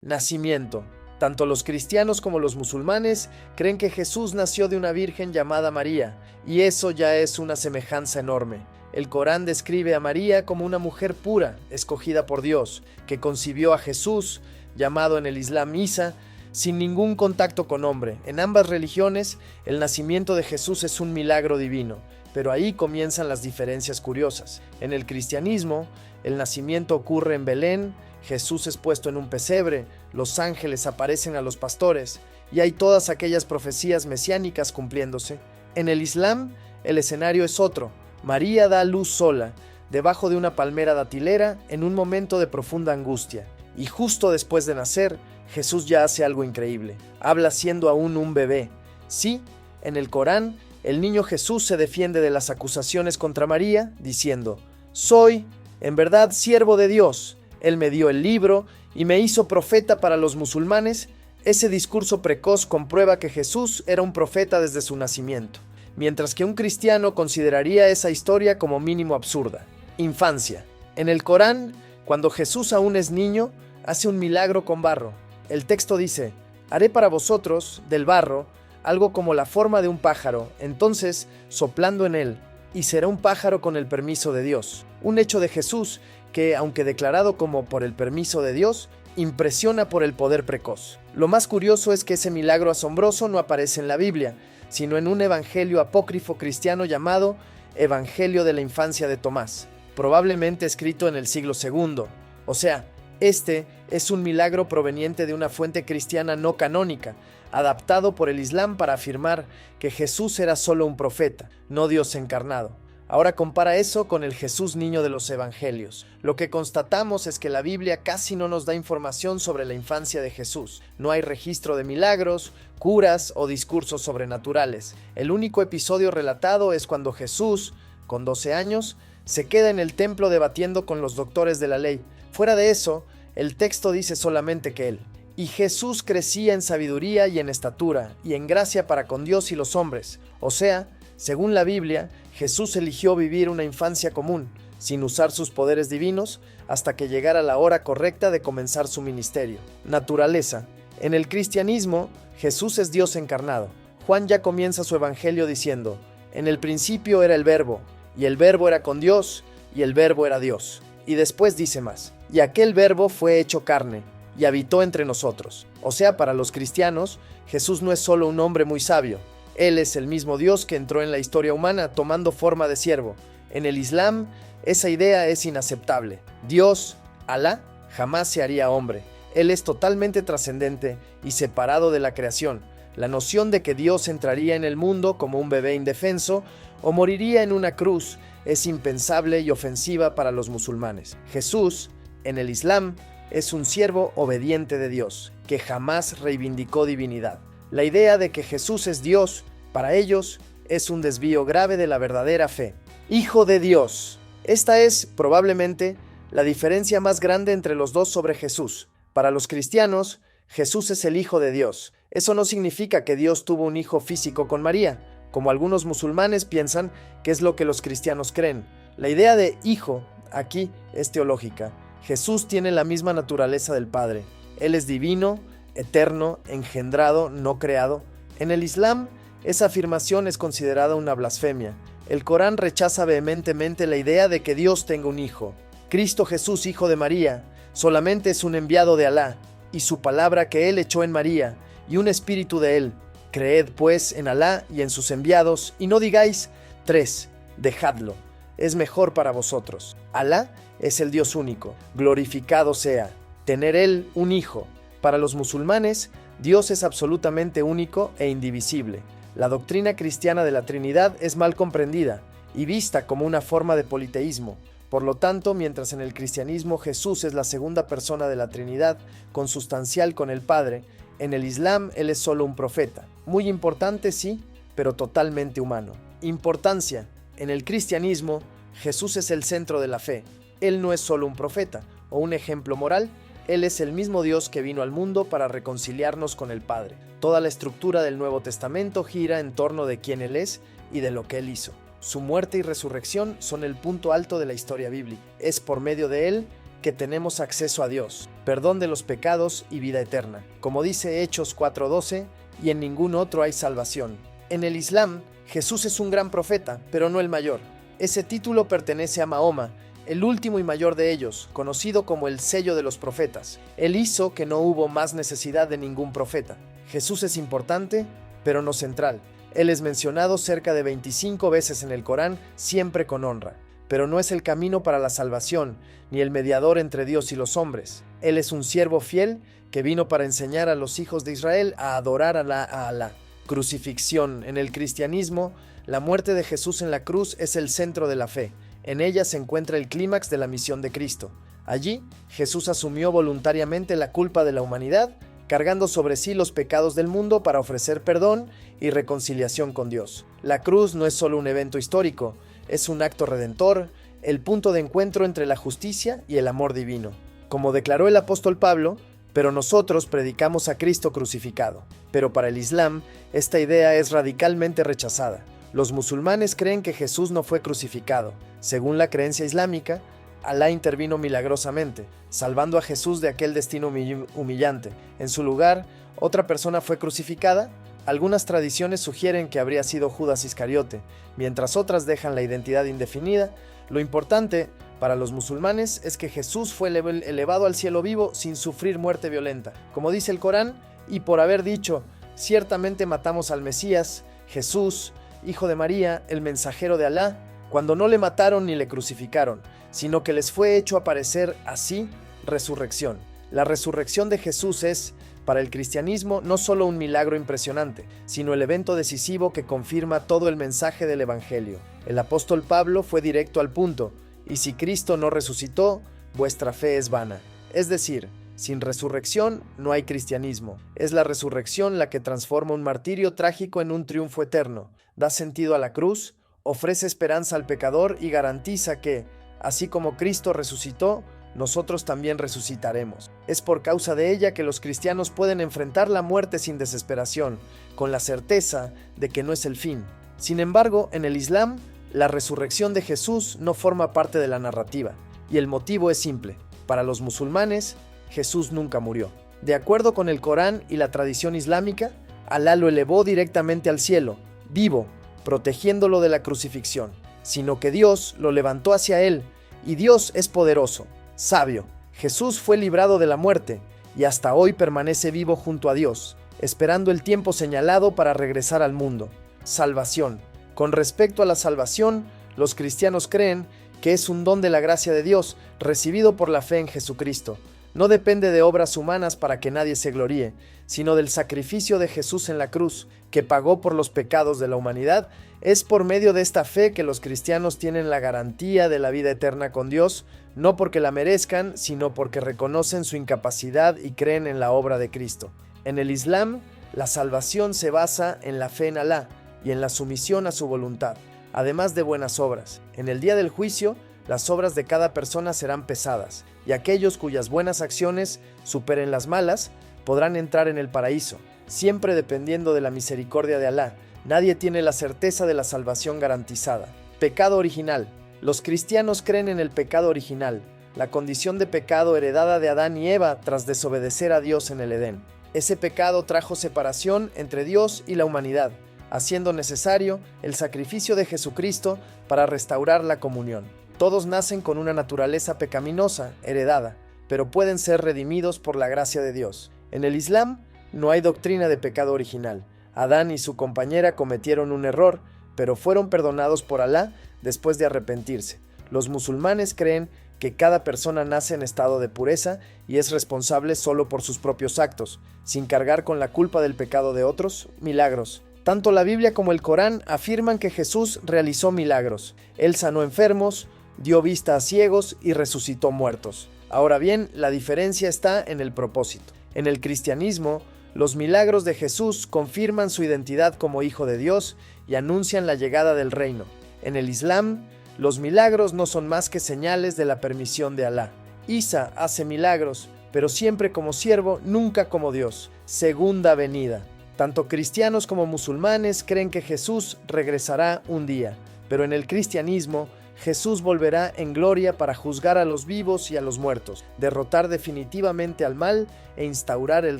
Nacimiento. Tanto los cristianos como los musulmanes creen que Jesús nació de una virgen llamada María, y eso ya es una semejanza enorme. El Corán describe a María como una mujer pura, escogida por Dios, que concibió a Jesús, llamado en el Islam Isa, sin ningún contacto con hombre. En ambas religiones, el nacimiento de Jesús es un milagro divino, pero ahí comienzan las diferencias curiosas. En el cristianismo, el nacimiento ocurre en Belén, Jesús es puesto en un pesebre, los ángeles aparecen a los pastores, y hay todas aquellas profecías mesiánicas cumpliéndose. En el Islam, el escenario es otro. María da a luz sola, debajo de una palmera datilera, en un momento de profunda angustia. Y justo después de nacer, Jesús ya hace algo increíble. Habla siendo aún un bebé. Sí, en el Corán, el niño Jesús se defiende de las acusaciones contra María, diciendo: «Soy, en verdad, siervo de Dios. Él me dio el libro y me hizo profeta para los musulmanes». Ese discurso precoz comprueba que Jesús era un profeta desde su nacimiento, mientras que un cristiano consideraría esa historia como mínimo absurda. Infancia. En el Corán, cuando Jesús aún es niño, hace un milagro con barro. El texto dice: «Haré para vosotros, del barro, algo como la forma de un pájaro, entonces soplando en él, y será un pájaro con el permiso de Dios». Un hecho de Jesús que, aunque declarado como por el permiso de Dios, impresiona por el poder precoz. Lo más curioso es que ese milagro asombroso no aparece en la Biblia, sino en un evangelio apócrifo cristiano llamado Evangelio de la Infancia de Tomás, probablemente escrito en el siglo II. O sea, este es un milagro proveniente de una fuente cristiana no canónica, adaptado por el Islam para afirmar que Jesús era solo un profeta, no Dios encarnado. Ahora compara eso con el Jesús niño de los evangelios. Lo que constatamos es que la Biblia casi no nos da información sobre la infancia de Jesús. No hay registro de milagros, curas o discursos sobrenaturales. El único episodio relatado es cuando Jesús, con 12 años, se queda en el templo debatiendo con los doctores de la ley. Fuera de eso, el texto dice solamente que y Jesús crecía en sabiduría y en estatura, y en gracia para con Dios y los hombres. O sea, según la Biblia, Jesús eligió vivir una infancia común, sin usar sus poderes divinos, hasta que llegara la hora correcta de comenzar su ministerio. Naturaleza. En el cristianismo, Jesús es Dios encarnado. Juan ya comienza su evangelio diciendo: «En el principio era el Verbo, y el Verbo era con Dios, y el Verbo era Dios». Y después dice más: «Y aquel Verbo fue hecho carne, y habitó entre nosotros». O sea, para los cristianos, Jesús no es solo un hombre muy sabio. Él es el mismo Dios que entró en la historia humana tomando forma de siervo. En el Islam, esa idea es inaceptable. Dios, Alá, jamás se haría hombre. Él es totalmente trascendente y separado de la creación. La noción de que Dios entraría en el mundo como un bebé indefenso o moriría en una cruz es impensable y ofensiva para los musulmanes. Jesús, en el Islam, es un siervo obediente de Dios, que jamás reivindicó divinidad. La idea de que Jesús es Dios, para ellos, es un desvío grave de la verdadera fe. Hijo de Dios. Esta es, probablemente, la diferencia más grande entre los dos sobre Jesús. Para los cristianos, Jesús es el Hijo de Dios. Eso no significa que Dios tuvo un hijo físico con María, como algunos musulmanes piensan que es lo que los cristianos creen. La idea de hijo, aquí, es teológica. Jesús tiene la misma naturaleza del Padre. Él es divino, eterno, engendrado, no creado. En el Islam, esa afirmación es considerada una blasfemia. El Corán rechaza vehementemente la idea de que Dios tenga un hijo. Cristo Jesús, hijo de María, solamente es un enviado de Alá, y su palabra que Él echó en María, y un espíritu de Él. Creed, pues, en Alá y en sus enviados, y no digáis: 3. Dejadlo. Es mejor para vosotros. Alá es el Dios único. Glorificado sea. Tener Él un hijo. Para los musulmanes, Dios es absolutamente único e indivisible. La doctrina cristiana de la Trinidad es mal comprendida y vista como una forma de politeísmo. Por lo tanto, mientras en el cristianismo Jesús es la segunda persona de la Trinidad, consustancial con el Padre, en el Islam Él es solo un profeta. Muy importante, sí, pero totalmente humano. Importancia. En el cristianismo, Jesús es el centro de la fe. Él no es solo un profeta o un ejemplo moral. Él es el mismo Dios que vino al mundo para reconciliarnos con el Padre. Toda la estructura del Nuevo Testamento gira en torno de quién Él es y de lo que Él hizo. Su muerte y resurrección son el punto alto de la historia bíblica. Es por medio de Él que tenemos acceso a Dios, perdón de los pecados y vida eterna. Como dice Hechos 4:12, y en ningún otro hay salvación. En el Islam, Jesús es un gran profeta, pero no el mayor. Ese título pertenece a Mahoma, el último y mayor de ellos, conocido como el sello de los profetas. Él hizo que no hubo más necesidad de ningún profeta. Jesús es importante, pero no central. Él es mencionado cerca de 25 veces en el Corán, siempre con honra. Pero no es el camino para la salvación, ni el mediador entre Dios y los hombres. Él es un siervo fiel que vino para enseñar a los hijos de Israel a adorar a Alá. Crucifixión. En el cristianismo, la muerte de Jesús en la cruz es el centro de la fe. En ella se encuentra el clímax de la misión de Cristo. Allí, Jesús asumió voluntariamente la culpa de la humanidad, cargando sobre sí los pecados del mundo para ofrecer perdón y reconciliación con Dios. La cruz no es solo un evento histórico, es un acto redentor, el punto de encuentro entre la justicia y el amor divino. Como declaró el apóstol Pablo, pero nosotros predicamos a Cristo crucificado. Pero para el Islam, esta idea es radicalmente rechazada. Los musulmanes creen que Jesús no fue crucificado. Según la creencia islámica, Alá intervino milagrosamente, salvando a Jesús de aquel destino humillante. En su lugar, otra persona fue crucificada. Algunas tradiciones sugieren que habría sido Judas Iscariote, mientras otras dejan la identidad indefinida. Lo importante para los musulmanes es que Jesús fue elevado al cielo vivo sin sufrir muerte violenta. Como dice el Corán, y por haber dicho, ciertamente matamos al Mesías, Jesús, hijo de María, el mensajero de Alá, cuando no le mataron ni le crucificaron, sino que les fue hecho aparecer así resurrección. La resurrección de Jesús es, para el cristianismo, no solo un milagro impresionante, sino el evento decisivo que confirma todo el mensaje del Evangelio. El apóstol Pablo fue directo al punto, y si Cristo no resucitó, vuestra fe es vana. Es decir, sin resurrección no hay cristianismo. Es la resurrección la que transforma un martirio trágico en un triunfo eterno, da sentido a la cruz, ofrece esperanza al pecador y garantiza que, así como Cristo resucitó, nosotros también resucitaremos. Es por causa de ella que los cristianos pueden enfrentar la muerte sin desesperación, con la certeza de que no es el fin. Sin embargo, en el Islam, la resurrección de Jesús no forma parte de la narrativa, y el motivo es simple. Para los musulmanes, Jesús nunca murió. De acuerdo con el Corán y la tradición islámica, Alá lo elevó directamente al cielo, vivo, protegiéndolo de la crucifixión, sino que Dios lo levantó hacia él, y Dios es poderoso, sabio. Jesús fue librado de la muerte, y hasta hoy permanece vivo junto a Dios, esperando el tiempo señalado para regresar al mundo. Salvación. Con respecto a la salvación, los cristianos creen que es un don de la gracia de Dios, recibido por la fe en Jesucristo. No depende de obras humanas para que nadie se gloríe, sino del sacrificio de Jesús en la cruz, que pagó por los pecados de la humanidad. Es por medio de esta fe que los cristianos tienen la garantía de la vida eterna con Dios, no porque la merezcan, sino porque reconocen su incapacidad y creen en la obra de Cristo. En el Islam, la salvación se basa en la fe en Alá y en la sumisión a su voluntad, además de buenas obras. En el día del juicio, las obras de cada persona serán pesadas, y aquellos cuyas buenas acciones superen las malas podrán entrar en el paraíso, siempre dependiendo de la misericordia de Alá. Nadie tiene la certeza de la salvación garantizada. Pecado original. Los cristianos creen en el pecado original, la condición de pecado heredada de Adán y Eva tras desobedecer a Dios en el Edén. Ese pecado trajo separación entre Dios y la humanidad, haciendo necesario el sacrificio de Jesucristo para restaurar la comunión. Todos nacen con una naturaleza pecaminosa, heredada, pero pueden ser redimidos por la gracia de Dios. En el Islam no hay doctrina de pecado original. Adán y su compañera cometieron un error, pero fueron perdonados por Alá después de arrepentirse. Los musulmanes creen que cada persona nace en estado de pureza y es responsable solo por sus propios actos, sin cargar con la culpa del pecado de otros. Milagros. Tanto la Biblia como el Corán afirman que Jesús realizó milagros. Él sanó enfermos, dio vista a ciegos y resucitó muertos. Ahora bien, la diferencia está en el propósito. En el cristianismo, los milagros de Jesús confirman su identidad como Hijo de Dios y anuncian la llegada del reino. En el Islam, los milagros no son más que señales de la permisión de Alá. Isa hace milagros, pero siempre como siervo, nunca como Dios. Segunda venida. Tanto cristianos como musulmanes creen que Jesús regresará un día, pero en el cristianismo, Jesús volverá en gloria para juzgar a los vivos y a los muertos, derrotar definitivamente al mal e instaurar el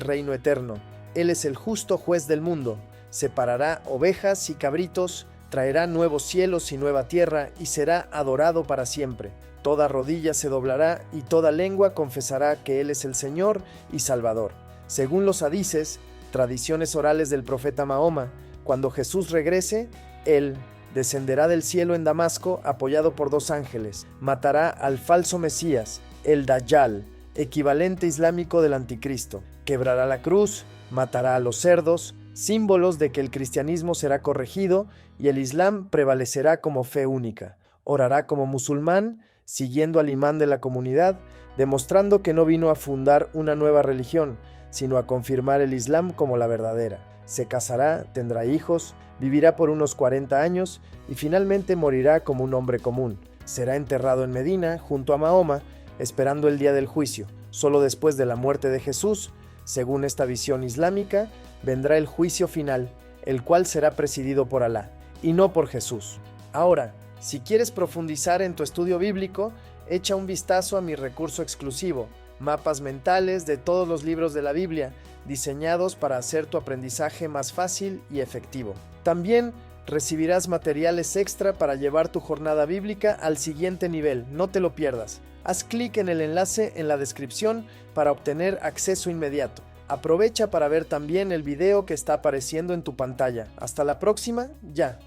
reino eterno. Él es el justo juez del mundo. Separará ovejas y cabritos, traerá nuevos cielos y nueva tierra, y será adorado para siempre. Toda rodilla se doblará y toda lengua confesará que Él es el Señor y Salvador. Según los hadices, tradiciones orales del profeta Mahoma, cuando Jesús regrese, Él descenderá del cielo en Damasco apoyado por 2 ángeles, matará al falso Mesías, el Dajjal, equivalente islámico del anticristo, quebrará la cruz, matará a los cerdos, símbolos de que el cristianismo será corregido y el islam prevalecerá como fe única. Orará como musulmán, siguiendo al imán de la comunidad, demostrando que no vino a fundar una nueva religión, sino a confirmar el islam como la verdadera. Se casará, tendrá hijos, vivirá por unos 40 años y finalmente morirá como un hombre común. Será enterrado en Medina, junto a Mahoma, esperando el día del juicio. Solo después de la muerte de Jesús, según esta visión islámica, vendrá el juicio final, el cual será presidido por Alá, y no por Jesús. Ahora, si quieres profundizar en tu estudio bíblico, echa un vistazo a mi recurso exclusivo, mapas mentales de todos los libros de la Biblia, diseñados para hacer tu aprendizaje más fácil y efectivo. También recibirás materiales extra para llevar tu jornada bíblica al siguiente nivel, no te lo pierdas. Haz clic en el enlace en la descripción para obtener acceso inmediato. Aprovecha para ver también el video que está apareciendo en tu pantalla. Hasta la próxima, ya.